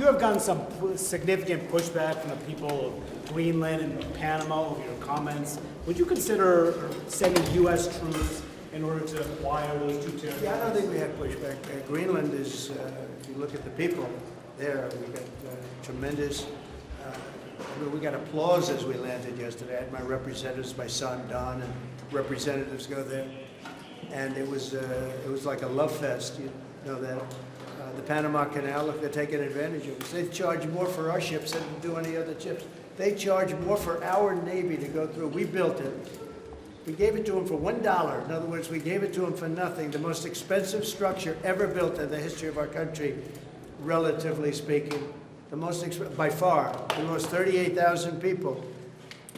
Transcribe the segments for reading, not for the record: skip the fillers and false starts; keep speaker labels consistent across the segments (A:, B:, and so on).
A: You have gotten some significant pushback from the people of Greenland and Panama over your comments. Would you consider sending U.S. troops in order to acquire those two territories?
B: Yeah, I don't think we had pushback. Greenland is, if you look at the people there, we got tremendous, we got applause as we landed yesterday. I had my representatives, my son Don, and representatives go there. And it was like a love fest, you know that. The Panama Canal, if they're taking advantage of us. They charge more for our ships than do any other ships. They charge more for our Navy to go through. We built it. We gave it to them for $1. In other words, we gave it to them for nothing. The most expensive structure ever built in the history of our country, relatively speaking. The most, by far, the most 38,000 people.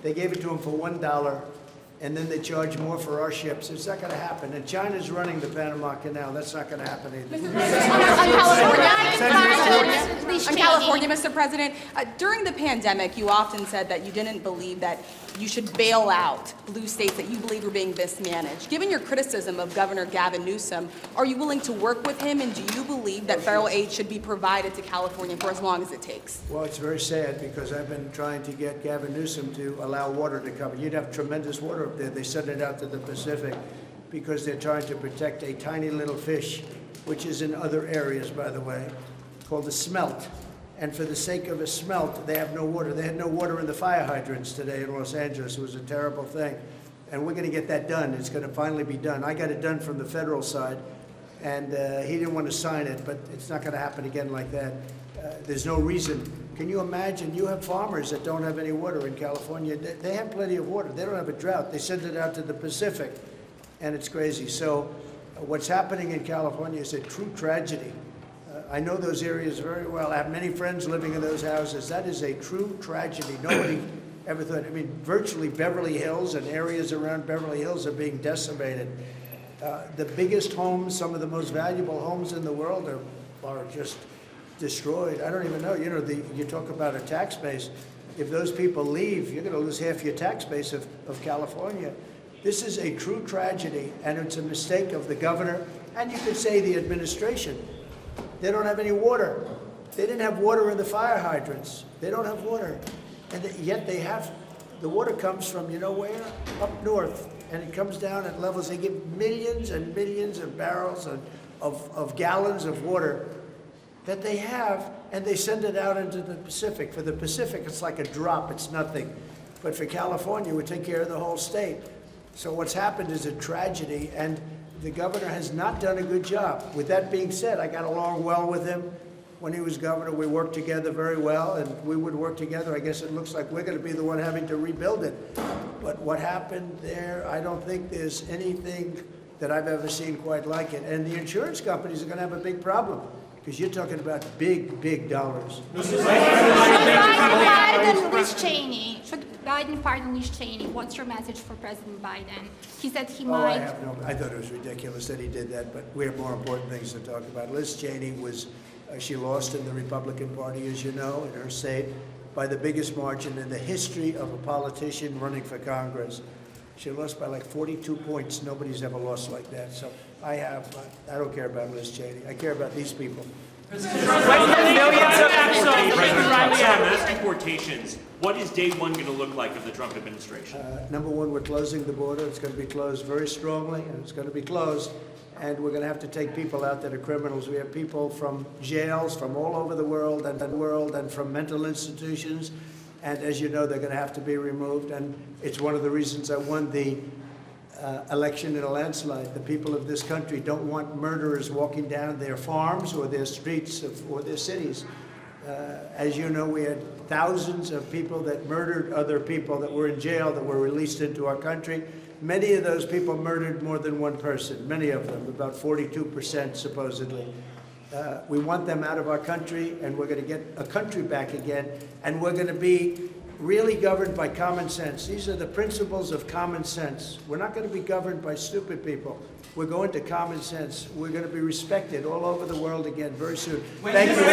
B: They gave it to them for $1. And then they charge more for our ships. It's not going to happen. And China's running the Panama Canal. That's not going to happen either.
C: On California, Mr. President, during the pandemic, you often said that you didn't believe that you should bail out blue states that you believe were being mismanaged. Given your criticism of Governor Gavin Newsom, are you willing to work with him, and do you believe that federal aid should be provided to California for as long as it takes?
B: Well, it's very sad because I've been trying to get Gavin Newsom to allow water to come. You'd have tremendous water up there. They send it out to the Pacific because they're trying to protect a tiny little fish, which is in other areas, by the way, called the smelt. And for the sake of a smelt, they have no water. They had no water in the fire hydrants today in Los Angeles. It was a terrible thing. And we're going to get that done. It's going to finally be done. I got it done from the federal side, and he didn't want to sign it, but it's not going to happen again like that. There's no reason. Can you imagine? You have farmers that don't have any water in California. They have plenty of water. They don't have a drought. They send it out to the Pacific, and it's crazy. So what's happening in California is a true tragedy. I know those areas very well. I have many friends living in those houses. That is a true tragedy. Nobody ever thought. I mean, virtually Beverly Hills and areas around Beverly Hills are being decimated. The biggest homes, some of the most valuable homes in the world are just destroyed. I don't even know. You know, you talk about a tax base. If those people leave, you're going to lose half your tax base of California. This is a true tragedy, and it's a mistake of the governor, and you could say the administration. They don't have any water. They didn't have water in the fire hydrants. They don't have water. And yet they have, the water comes from, you know where? Up north. And it comes down at levels, they give millions and millions of barrels of gallons of water that they have, and they send it out into the Pacific. For the Pacific, it's like a drop, it's nothing. But for California, we take care of the whole state. So what's happened is a tragedy, and the governor has not done a good job. With that being said, I got along well with him when he was governor. We worked together very well, and we would work together. I guess it looks like we're going to be the one having to rebuild it. But what happened there, I don't think there's anything that I've ever seen quite like it. And the insurance companies are going to have a big problem, because you're talking about big, big dollars.
D: Should Biden pardon Liz Cheney? What's your message for President Biden? He said he might.
B: I thought it was ridiculous that he did that, but we have more important things to talk about. Liz Cheney was, she lost in the Republican Party, as you know, in her state, by the biggest margin in the history of a politician running for Congress. She lost by like 42 points. Nobody's ever lost like that. So I don't care about Liz Cheney. I care about these people.
E: Mass deportations. What is day one going to look like of the Trump administration?
B: Number one, we're closing the border. It's going to be closed very strongly, and it's going to be closed. And we're going to have to take people out that are criminals. We have people from jails from all over the world and from mental institutions. And as you know, they're going to have to be removed. And it's one of the reasons I won the election in a landslide. The people of this country don't want murderers walking down their farms or their streets or their cities. As you know, we had thousands of people that murdered other people that were in jail that were released into our country. Many of those people murdered more than one person, many of them, about 42% supposedly. We want them out of our country, and we're going to get a country back again, and we're going to be really governed by common sense. These are the principles of common sense. We're not going to be governed by stupid people. We're going to common sense. We're going to be respected all over the world again very soon. Thank you all.